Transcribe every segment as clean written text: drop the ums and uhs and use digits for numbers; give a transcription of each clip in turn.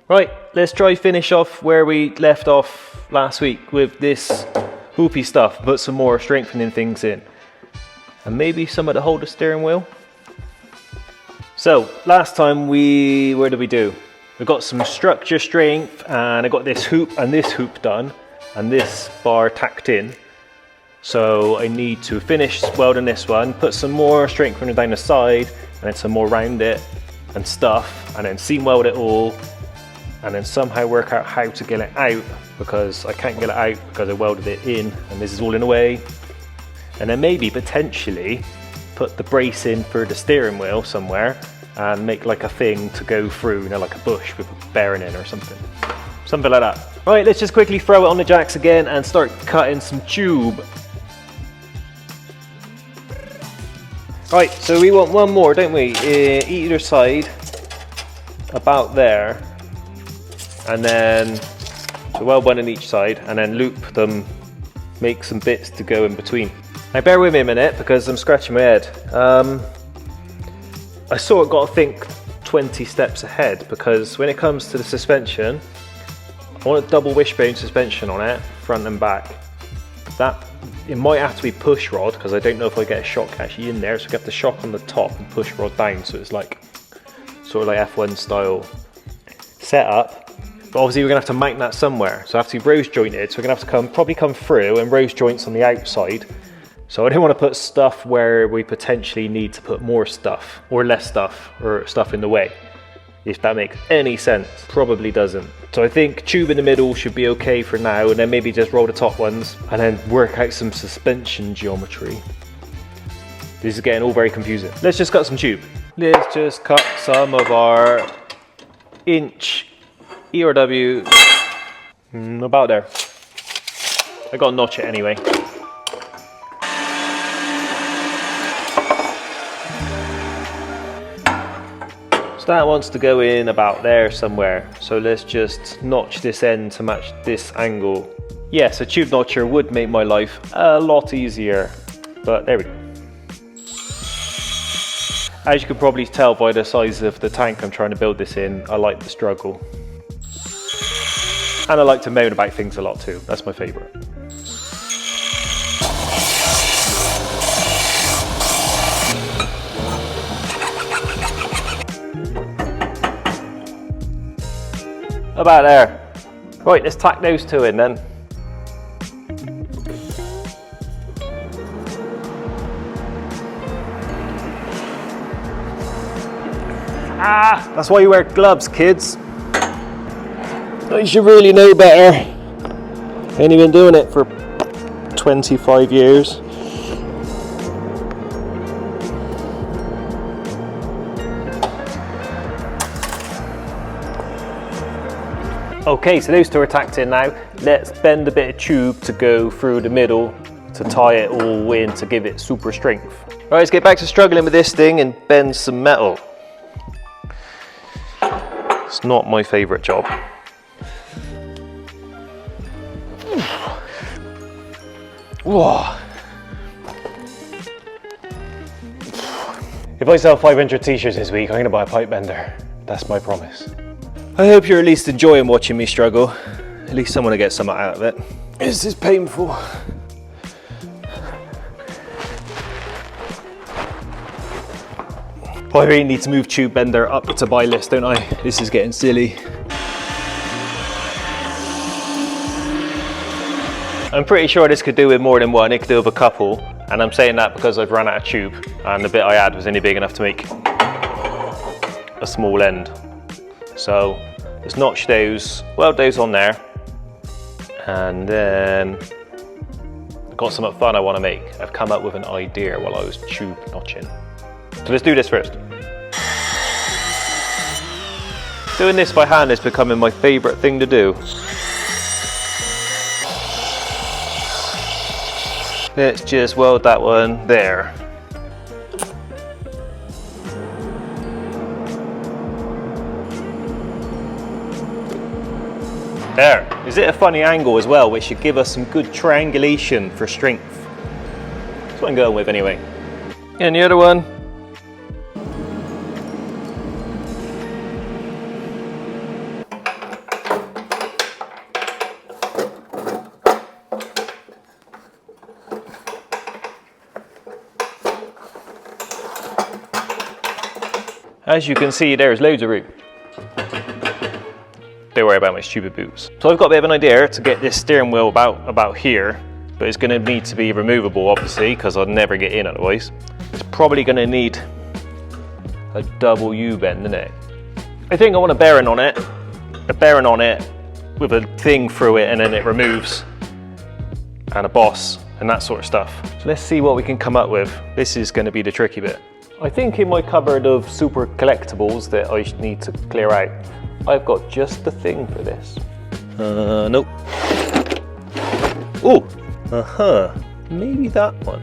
Right, let's try finish off where we left off last week with this hoopy stuff, put some more strengthening things in. And maybe some of the hold the steering wheel. So, last time what did we do? We got some structure strength, and I got this hoop and this hoop done, and this bar tacked in. So I need to finish welding this one, put some more strengthening down the side, and then some more around it and stuff, and then seam weld it all, and then somehow work out how to get it out, because I can't get it out because I welded it in, and this is all in the way. And then maybe potentially put the brace in for the steering wheel somewhere and make like a thing to go through, you know, like a bush with a bearing in or something. Something like that. Right, let's just quickly throw it on the jacks again and start cutting some tube. Right, so we want one more, don't we? Either side, about there. And then, so weld one on each side, and then loop them, make some bits to go in between. Now bear with me a minute, because I'm scratching my head. I sort of got to think 20 steps ahead, because when it comes to the suspension, I want a double wishbone suspension on it, front and back. It might have to be push rod, because I don't know if I get a shock actually in there, so we have the shock on the top and push rod down, so it's like sort of like F1 style setup. But obviously we're going to have to mount that somewhere, so I have to be rose jointed, so we're going to have to probably come through and rose joints on the outside. So I don't want to put stuff where we potentially need to put more stuff, or less stuff, or stuff in the way. If that makes any sense. Probably doesn't. So I think tube in the middle should be okay for now, and then maybe just roll the top ones, and then work out some suspension geometry. This is getting all very confusing. Let's just cut some tube. Let's just cut some of our inch ERW, about there. I gotta notch it anyway. So that wants to go in about there somewhere. So let's just notch this end to match this angle. Yes, a tube notcher would make my life a lot easier, but there we go. As you can probably tell by the size of the tank I'm trying to build this in, I like the struggle. And I like to moan about things a lot too. That's my favourite. About there. Right, let's tack those two in then. Ah, that's why you wear gloves, kids. You should really know better. Ain't been doing it for 25 years. Okay, so those two are tacked in now. Let's bend a bit of tube to go through the middle to tie it all in to give it super strength. All right, let's get back to struggling with this thing and bend some metal. It's not my favorite job. Whoa. If I sell 500 t-shirts this week, I'm gonna buy a pipe bender. That's my promise. I hope you're at least enjoying watching me struggle. At least someone will get something out of it. This is painful. I really need to move tube bender up to buy list, don't I? This is getting silly. I'm pretty sure this could do with more than one, it could do with a couple, and I'm saying that because I've run out of tube and the bit I had was only big enough to make a small end. So let's notch those, weld those on there, and then I've got some fun I want to make. I've come up with an idea while I was tube notching. So let's do this first. Doing this by hand is becoming my favourite thing to do. Let's just weld that one there. There. Is it a funny angle as well, which should give us some good triangulation for strength? That's what I'm going with anyway. And the other one. as you can see, there's loads of room. Don't worry about my stupid boots. So I've got a bit of an idea to get this steering wheel about here, but it's gonna need to be removable, obviously, because I'll never get in otherwise. It's probably gonna need a double U-bend, isn't it? I think I want a bearing on it with a thing through it, and then it removes, and a boss, and that sort of stuff. So let's see what we can come up with. This is gonna be the tricky bit. I think in my cupboard of super collectibles that I need to clear out, I've got just the thing for this. Nope. Oh, maybe that one.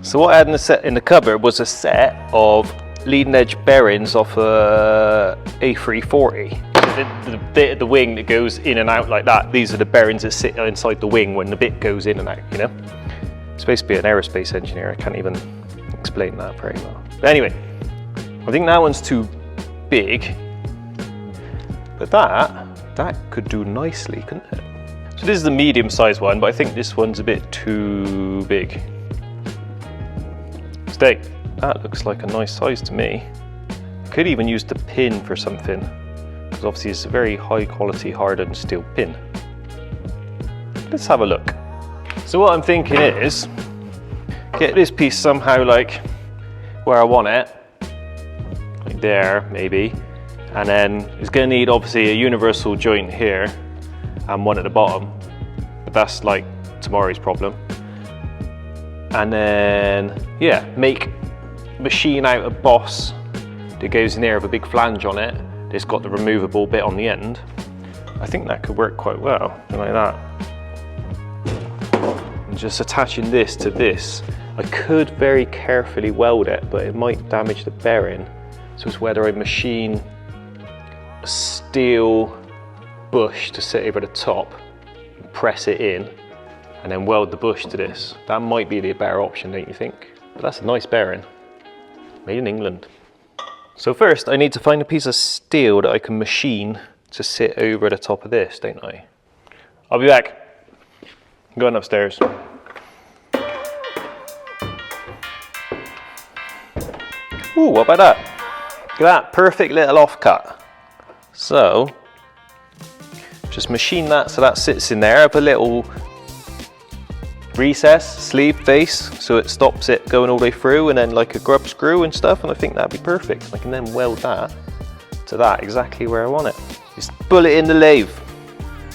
So what I had in the cupboard was a set of leading edge bearings off a A340. The bit of the wing that goes in and out like that, these are the bearings that sit inside the wing when the bit goes in and out, you know? I'm supposed to be an aerospace engineer, I can't even explain that very well. But anyway, I think that one's too big, but that could do nicely, couldn't it? So this is the medium sized one, but I think this one's a bit too big. Stay. That looks like a nice size to me. Could even use the pin for something, because obviously it's a very high quality hardened steel pin. Let's have a look. So what I'm thinking is, get this piece somehow like where I want it, like there maybe, and then it's going to need obviously a universal joint here and one at the bottom, but that's like tomorrow's problem. And then yeah, machine out a boss that goes in there with a big flange on it that's got the removable bit on the end. I think that could work quite well, like that. And just attaching this to this, I could very carefully weld it, but it might damage the bearing. So it's whether I machine a steel bush to sit over the top, and press it in, and then weld the bush to this. That might be the better option, don't you think? But that's a nice bearing, made in England. So first I need to find a piece of steel that I can machine to sit over the top of this, don't I? I'll be back. I'm going upstairs. Ooh, what about that? Look at that, perfect little offcut. So, just machine that so that sits in there. I have a little recess, sleeve face, so it stops it going all the way through, and then like a grub screw and stuff, and I think that'd be perfect. I can then weld that to that exactly where I want it. Just bullet in the lathe.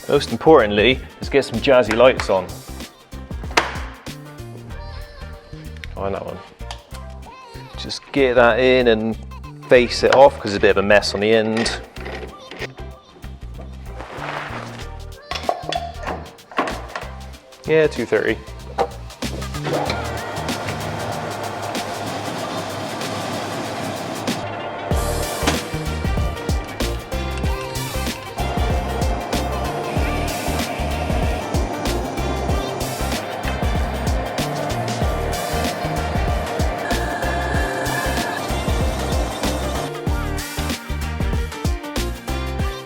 Most importantly, let's get some jazzy lights on. Find that one. Just get that in and face it off because it's a bit of a mess on the end. Yeah, 230.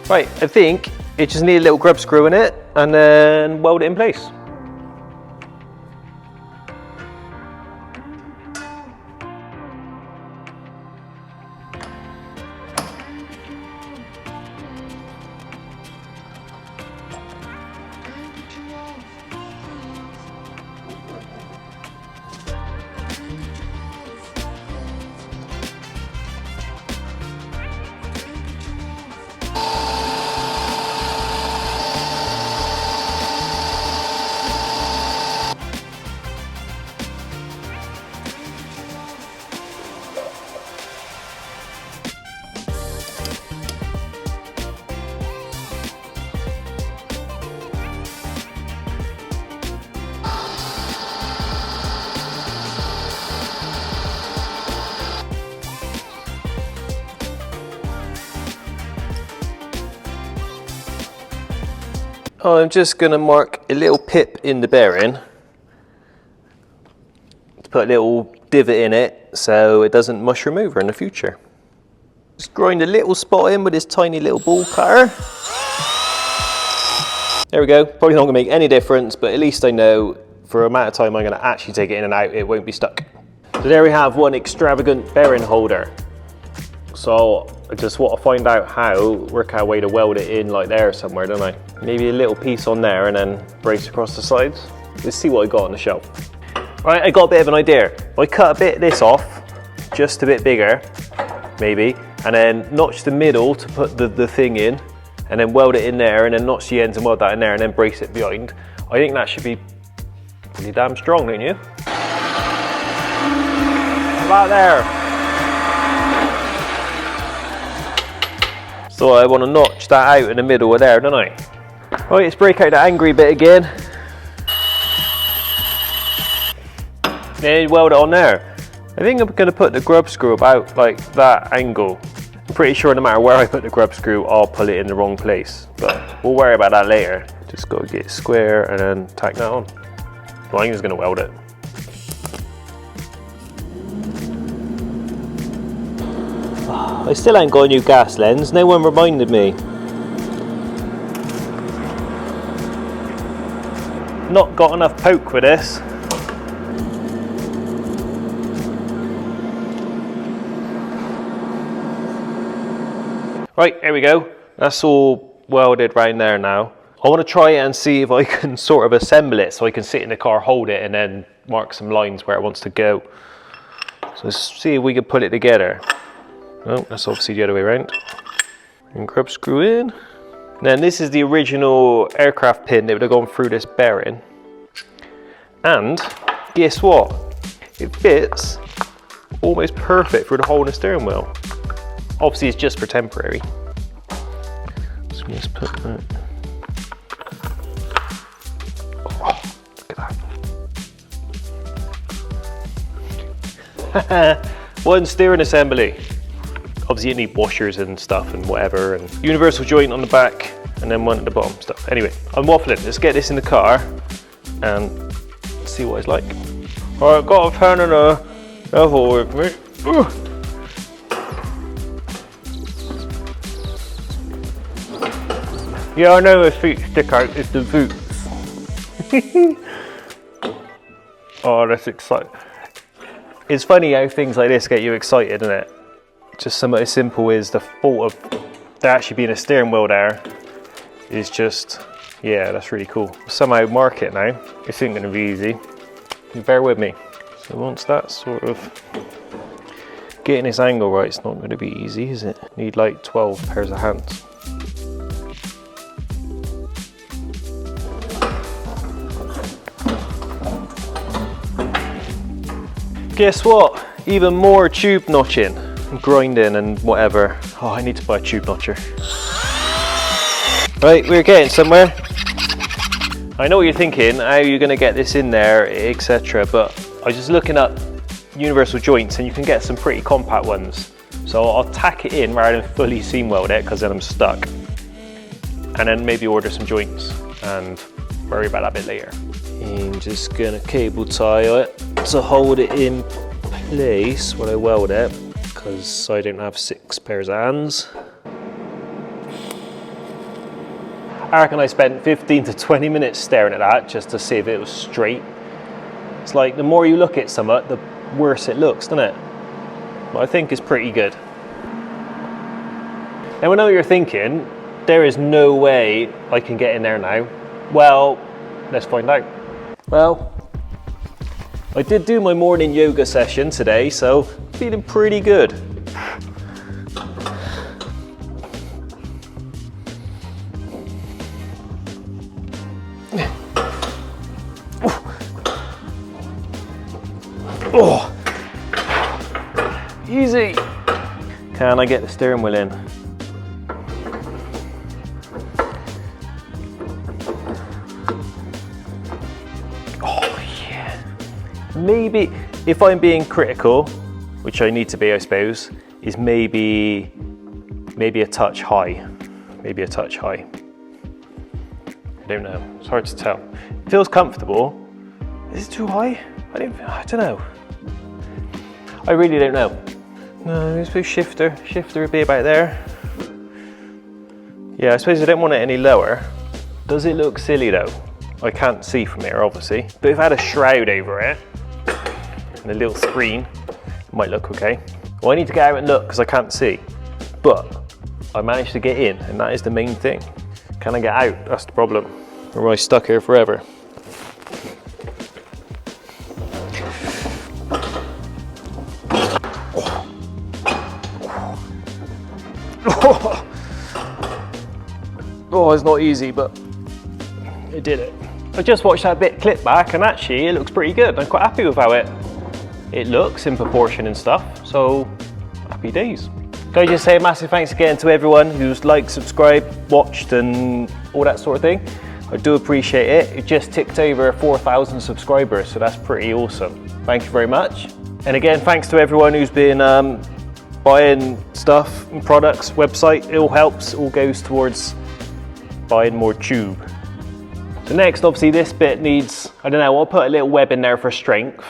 Right, I think it just needs a little grub screw in it and then weld it in place. I'm just going to mark a little pip in the bearing to put a little divot in it so it doesn't mushroom over in the future. Just grind a little spot in with this tiny little ball cutter. There we go. Probably not going to make any difference, but at least I know for the amount of time I'm going to actually take it in and out, it won't be stuck. So there we have one extravagant bearing holder. So I just want to find out how, work out a way to weld it in like there somewhere, don't I? Maybe a little piece on there and then brace across the sides. Let's see what I got on the shelf. Right, I got a bit of an idea. I cut a bit of this off, just a bit bigger, maybe, and then notch the middle to put the thing in, and then weld it in there, and then notch the ends and weld that in there, and then brace it behind. I think that should be pretty damn strong, don't you? About there. So I want to notch that out in the middle of there, don't I? Right, let's break out the angry bit again. Then weld it on there. I think I'm going to put the grub screw about like that angle. I'm pretty sure no matter where I put the grub screw, I'll pull it in the wrong place. But we'll worry about that later. Just got to get it square and then tack that on. Well, I'm just going to weld it. I still ain't got a new gas lens. No one reminded me. Not got enough poke with this. Right, here we go. That's all welded right there now. I want to try it and see if I can sort of assemble it so I can sit in the car, hold it, and then mark some lines where it wants to go. So let's see if we can put it together. Oh, that's obviously the other way around. And grub screw in. And then this is the original aircraft pin that would have gone through this bearing. And guess what? It fits almost perfect through the hole in the steering wheel. Obviously it's just for temporary. So let's put that. Oh, look at that. One steering assembly. Obviously you need washers and stuff and whatever, and universal joint on the back and then one at the bottom stuff. Anyway, I'm waffling. Let's get this in the car and see what it's like. Alright, got a pan and a hole with me. Ooh. Yeah, I know his feet stick out, it's the boots. Oh, that's exciting. It's funny how things like this get you excited, isn't it? Just something as simple as the thought of there actually being a steering wheel there is just, yeah, that's really cool. Somehow mark it now. This isn't going to be easy. You bear with me. So once that's sort of getting this angle right, it's not going to be easy, is it? Need like 12 pairs of hands. Guess what? Even more tube notching, grinding and whatever. Oh, I need to buy a tube notcher. Right, we're getting somewhere. I know what you're thinking, how are you going to get this in there, etc. But I was just looking up universal joints and you can get some pretty compact ones. So I'll tack it in rather than fully seam weld it because then I'm stuck. And then maybe order some joints and worry about that a bit later. I'm just going to cable tie it to hold it in place when I weld it because I don't have 6 pairs of hands. I reckon I spent 15 to 20 minutes staring at that just to see if it was straight. It's like the more you look at something, the worse it looks, doesn't it? But I think it's pretty good. Now I know what you're thinking, there is no way I can get in there now. Well, let's find out. Well, I did do my morning yoga session today, so feeling pretty good. Oh, easy. Can I get the steering wheel in? Oh yeah. Maybe, if I'm being critical, which I need to be, I suppose, is maybe a touch high. Maybe a touch high. I don't know. It's hard to tell. It feels comfortable. Is it too high? I don't know. I really don't know. No, I suppose shifter would be about there. Yeah, I suppose I don't want it any lower. Does it look silly though? I can't see from here, obviously. But if I had a shroud over it, and a little screen, it might look okay. Well, I need to get out and look because I can't see, but I managed to get in, and that is the main thing. Can I get out? That's the problem. Or am I stuck here forever? Oh, it's not easy, but it did it. I just watched that bit clip back, and actually it looks pretty good. I'm quite happy with how it looks in proportion and stuff, so happy days. Can I just say a massive thanks again to everyone who's liked, subscribed, watched and all that sort of thing. I do appreciate it. It just ticked over 4,000 subscribers, so that's pretty awesome. Thank you very much. And again, thanks to everyone who's been buying stuff and products, website. It all helps, it all goes towards buying more tube. So next, obviously this bit needs, I don't know, I'll put a little web in there for strength.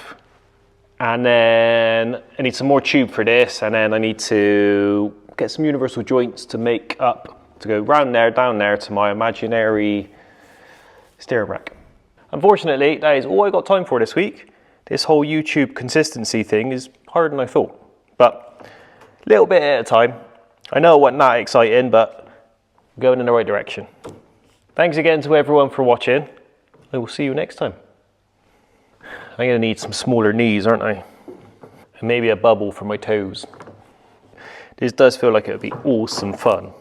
And then I need some more tube for this, and then I need to get some universal joints to make up, to go round there, down there to my imaginary steering rack. Unfortunately, that is all I got time for this week. This whole YouTube consistency thing is harder than I thought, but a little bit at a time. I know it wasn't that exciting, but I'm going in the right direction. Thanks again to everyone for watching. I will see you next time. I'm gonna need some smaller knees, aren't I? And maybe a bubble for my toes. This does feel like it would be awesome fun.